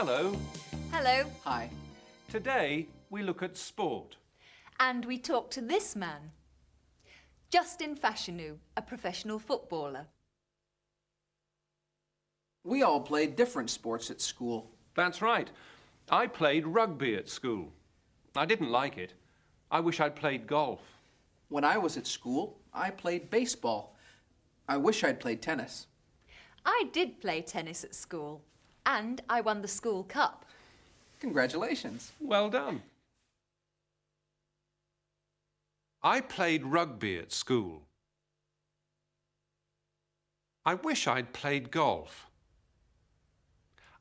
Hello. Hello. Hi. Today we look at sport. And we talk to this man, Justin Fashanu, a professional footballer. We all played different sports at school. That's right. I played rugby at school. I didn't like it. I wish I'd played golf. When I was at school, I played baseball. I wish I'd played tennis. I did play tennis at school, and I won the school cup. Congratulations. Well done. I played rugby at school. I wish I'd played golf.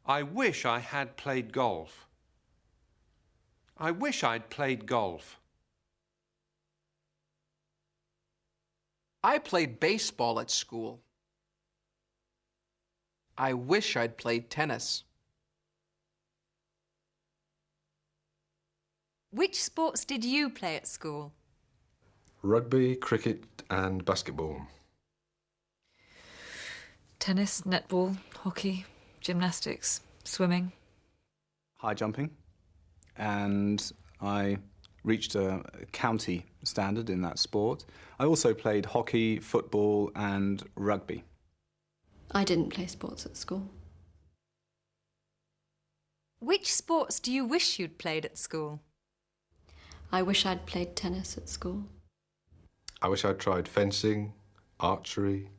I wish I had played golf. I wish I'd played golf. I played baseball at school. I wish I'd played tennis. Which sports did you play at school? Rugby, cricket and basketball. Tennis, netball, hockey, gymnastics, swimming. High jumping, and I reached a county standard in that sport. I also played hockey, football and rugby. I didn't play sports at school. Which sports do you wish you'd played at school? I wish I'd played tennis at school. I wish I'd tried fencing, archery,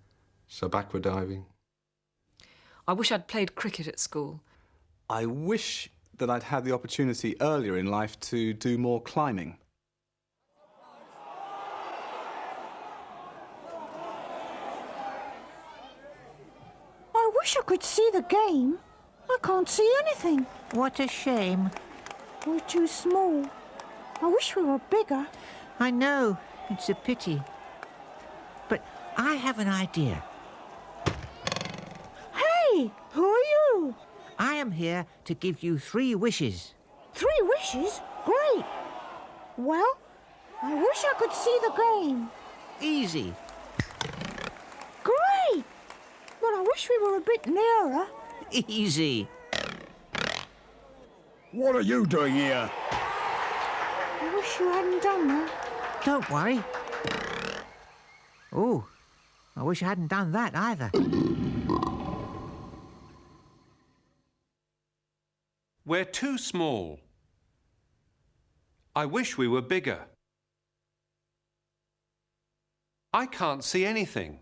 sub-aqua diving. I wish I'd played cricket at school. I wish that I'd had the opportunity earlier in life to do more climbing. I wish I could see the game. I can't see anything. What a shame. We're too small. I wish we were bigger. I know, it's a pity. But I have an idea. Hey, who are you? I am here to give you 3 wishes. 3 wishes? Great. Well, I wish I could see the game. Easy. Great. But I wish we were a bit nearer. Easy. What are you doing here? I wish you hadn't done that. Don't worry. Oh, I wish I hadn't done that either. We're too small. I wish we were bigger. I can't see anything.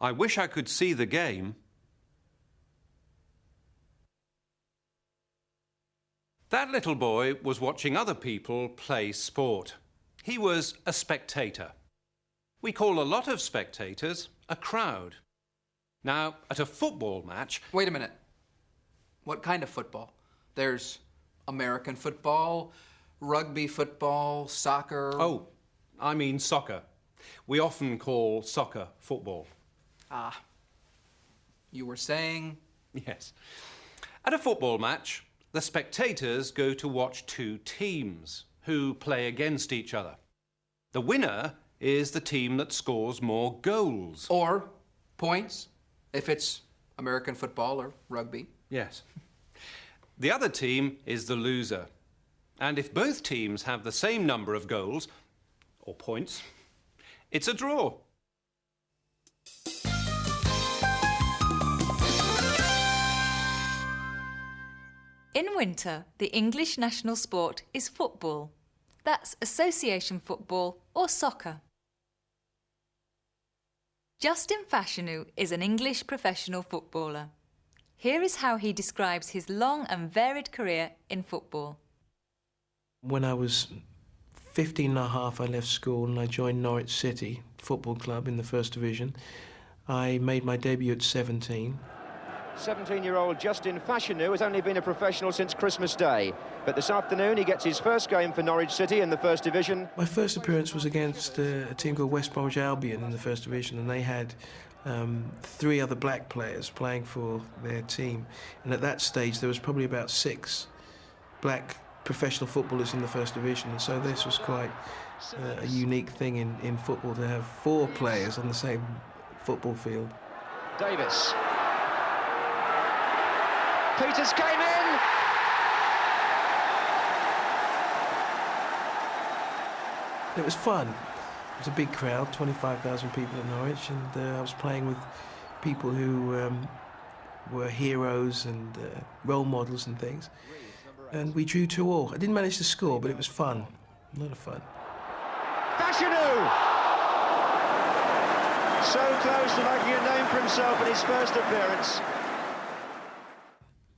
I wish I could see the game. That little boy was watching other people play sport. He was a spectator. We call a lot of spectators a crowd. Now, at a football match... Wait a minute. What kind of football? There's American football, rugby football, soccer... Oh, I mean soccer. We often call soccer football. Ah. You were saying? Yes. At a football match, the spectators go to watch 2 teams who play against each other. The winner is the team that scores more goals. Or points, if it's American football or rugby. Yes. The other team is the loser. And if both teams have the same number of goals, or points, it's a draw. In winter, the English national sport is football. That's association football or soccer. Justin Fashanu is an English professional footballer. Here is how he describes his long and varied career in football. When I was 15 and a half, I left school and I joined Norwich City Football Club in the First Division. I made my debut at 17. 17-year-old Justin Fashanu has only been a professional since Christmas Day, but this afternoon he gets his first game for Norwich City in the First Division. My first appearance was against a team called West Bromwich Albion in the First Division, and they had 3 other black players playing for their team, and at that stage there was probably about 6 black professional footballers in the First Division, and so this was quite a unique thing in football to have 4 players on the same football field. Davis. Peters came in. It was fun. It was a big crowd, 25,000 people at Norwich, and I was playing with people who were heroes and role models and things. And we drew 2-2. I didn't manage to score, but it was fun. A lot of fun. Fashanu! So close to making a name for himself in his first appearance.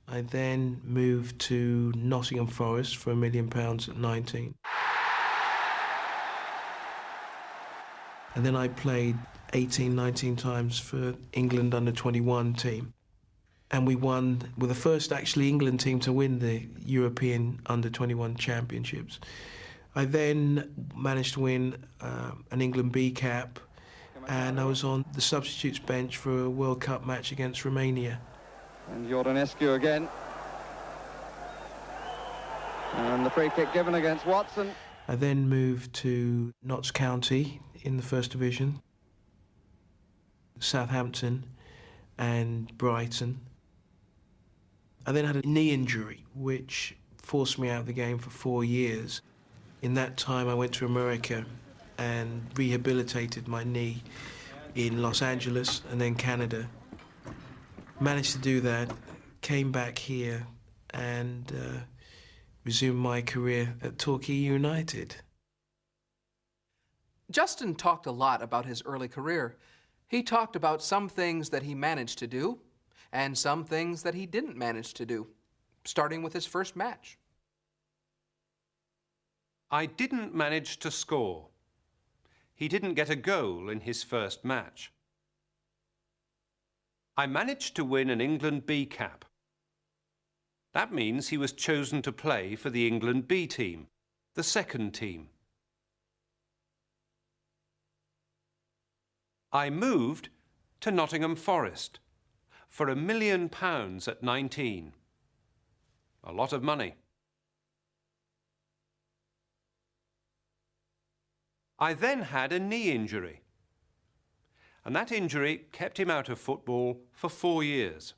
I then moved to Nottingham Forest for £1 million at 19. And then I played 18, 19 times for England under-21 team. And we won, we're the first actually England team to win the European under-21 championships. I then managed to win an England B cap, and I was on the substitutes bench for a World Cup match against Romania. And Jordanescu again. And the free kick given against Watson. I then moved to Notts County in the First Division, Southampton and Brighton. I then had a knee injury which forced me out of the game for 4 years. In that time I went to America and rehabilitated my knee in Los Angeles and then Canada. Managed to do that, came back here and resumed my career at Torquay United. Justin talked a lot about his early career. He talked about some things that he managed to do and some things that he didn't manage to do, starting with his first match. I didn't manage to score. He didn't get a goal in his first match. I managed to win an England B cap. That means he was chosen to play for the England B team, the second team. I moved to Nottingham Forest for £1 million at 19. A lot of money. I then had a knee injury, and that injury kept him out of football for 4 years.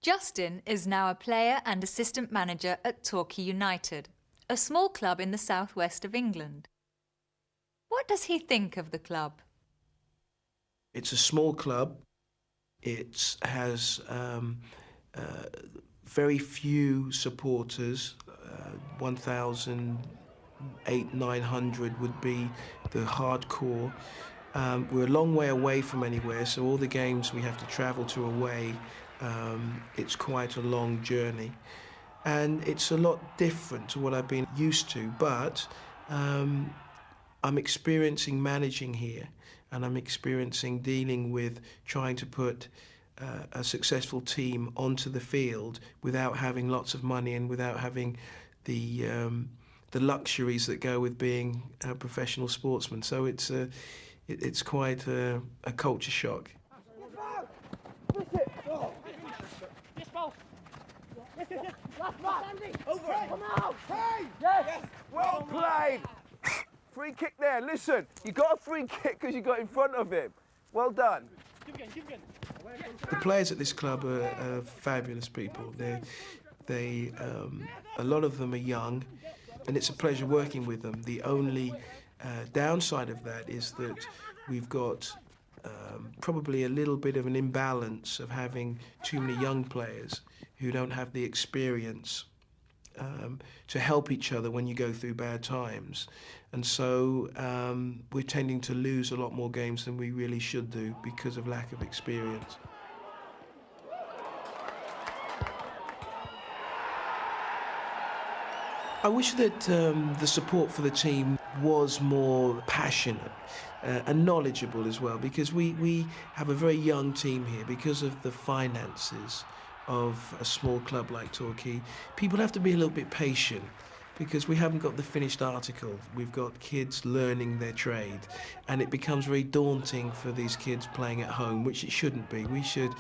Justin is now a player and assistant manager at Torquay United, a small club in the southwest of England. What does he think of the club? It's a small club. It has very few supporters. 1,800-900 would be the hardcore. We're a long way away from anywhere, so all the games we have to travel to away. It's quite a long journey, and it's a lot different to what I've been used to, but I'm experiencing managing here, and I'm experiencing dealing with trying to put a successful team onto the field without having lots of money and without having the luxuries that go with being a professional sportsman. So it's quite a culture shock. Well played. Free kick there. Listen, you got a free kick because you got in front of him. Well done. The players at this club are fabulous people. A lot of them are young, and it's a pleasure working with them. The only downside of that is that we've got probably a little bit of an imbalance of having too many young players who don't have the experience to help each other when you go through bad times. And so we're tending to lose a lot more games than we really should do because of lack of experience. I wish that the support for the team was more passionate and knowledgeable as well, because we have a very young team here because of the finances of a small club like Torquay. People have to be a little bit patient because we haven't got the finished article. We've got kids learning their trade, and it becomes very daunting for these kids playing at home, which it shouldn't be. We should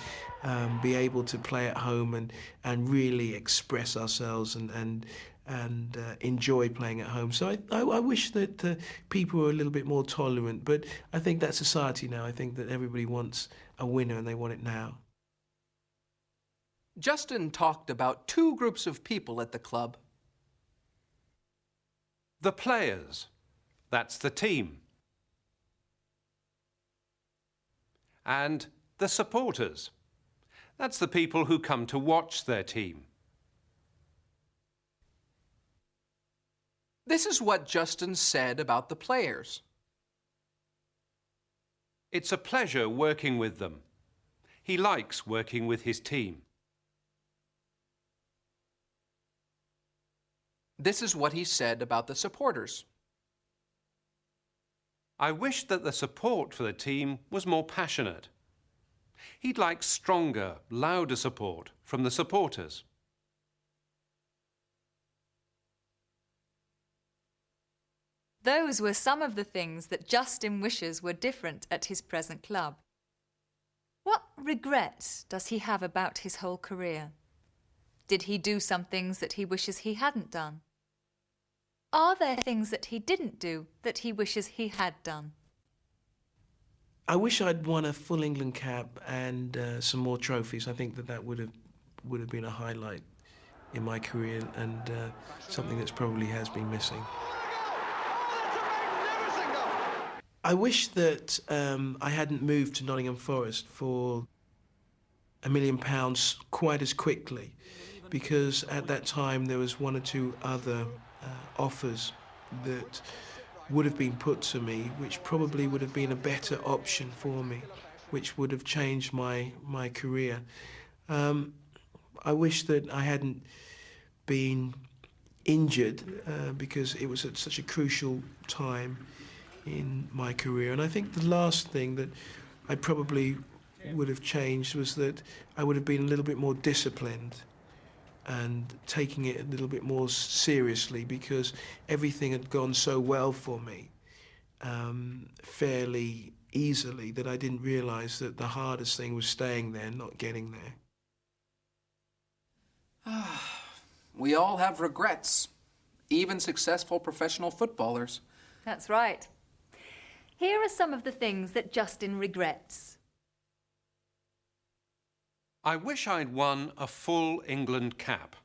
be able to play at home and really express ourselves and and enjoy playing at home. So I wish that people were a little bit more tolerant, but I think that's society now. I think that everybody wants a winner and they want it now. Justin talked about two groups of people at the club. The players, that's the team. And the supporters, that's the people who come to watch their team. This is what Justin said about the players. It's a pleasure working with them. He likes working with his team. This is what he said about the supporters. I wish that the support for the team was more passionate. He'd like stronger, louder support from the supporters. Those were some of the things that Justin wishes were different at his present club. What regrets does he have about his whole career? Did he do some things that he wishes he hadn't done? Are there things that he didn't do that he wishes he had done? I wish I'd won a full England cap and some more trophies. I think that would have been a highlight in my career and something that's probably has been missing. I wish that I hadn't moved to Nottingham Forest for £1 million quite as quickly, because at that time there was one or two other offers that would have been put to me, which probably would have been a better option for me, which would have changed my career. I wish that I hadn't been injured because it was at such a crucial time in my career. And I think the last thing that I probably would have changed was that I would have been a little bit more disciplined and taking it a little bit more seriously, because everything had gone so well for me fairly easily that I didn't realise that the hardest thing was staying there, not getting there. We all have regrets, even successful professional footballers. That's right. Here are some of the things that Justin regrets. I wish I'd won a full England cap.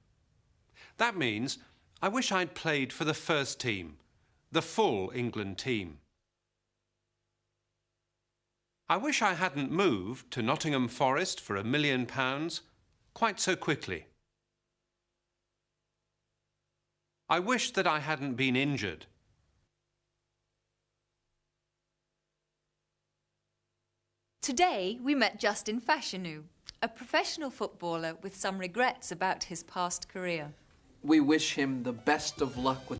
That means I wish I'd played for the first team, the full England team. I wish I hadn't moved to Nottingham Forest for £1 million quite so quickly. I wish that I hadn't been injured. Today we met Justin Fashanu, a professional footballer with some regrets about his past career. We wish him the best of luck with